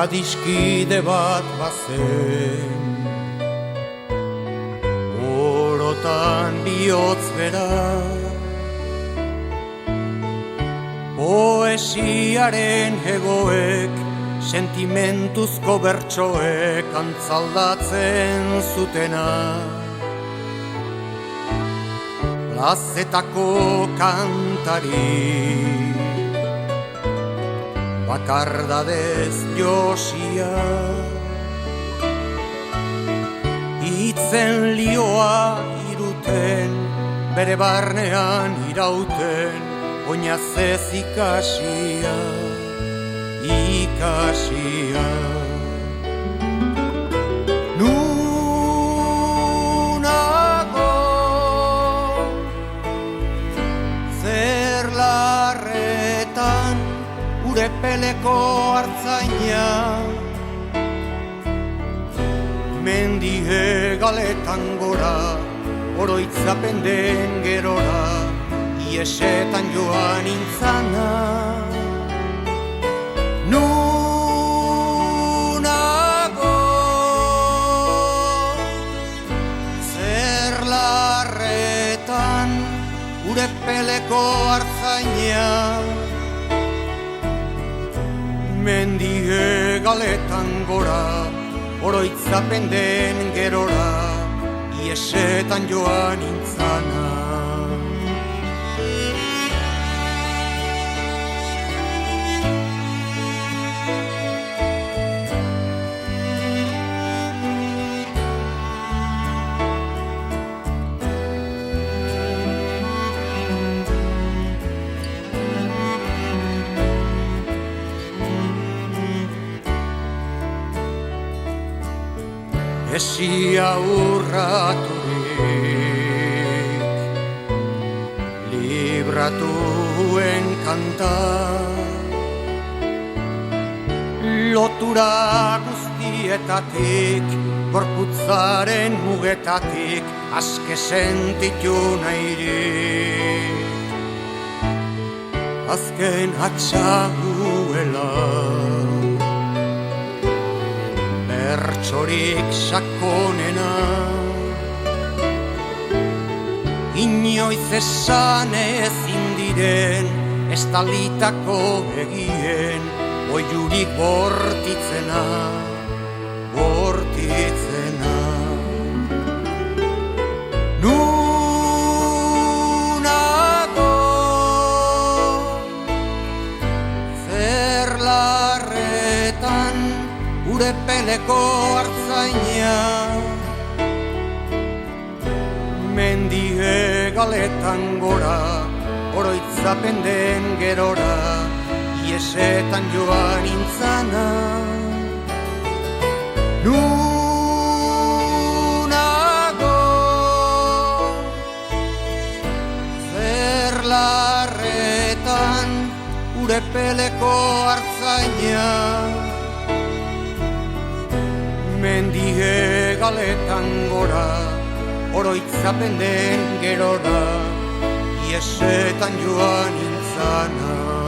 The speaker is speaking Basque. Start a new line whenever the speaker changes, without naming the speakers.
adiskide bat bazen, orotan bihotz bera, poesiaren hegoek, sentimentuzko bertsoek antzaldatzen zutena. Plazetako kantari, bakardadez josia, itzen lioa iruten, bere barnean irauten, oinazez ikasia, ikasia. Nunago zer larretan ure peleko hartzaina, mendie galetan gora, oroitzapen den gerora, iesetan joan intzana. Nunago zer larretan ure peleko hartzaina, mendie galetan gora, oroitzapen den gerora, iesetan joan intzana. Esia urraturik, libratuen kanta, lotura guztietatik, gorputzaren mugetatik, aske sentitu nahirik. Azken atxaguela, bertsorik sakonena, inoiz esan ezin diren, estalitako egien, oiurik bortitzena, bortitzena. Nunago zer larretan ure peleko hartzaina, mendie galetan gora, oroitzapen den gerora, iesetan joan intzana. Nunago zer larretan ure peleko hartzaina, mendie galetan gora, oroitzapen den gerora, iesetan joan intzana.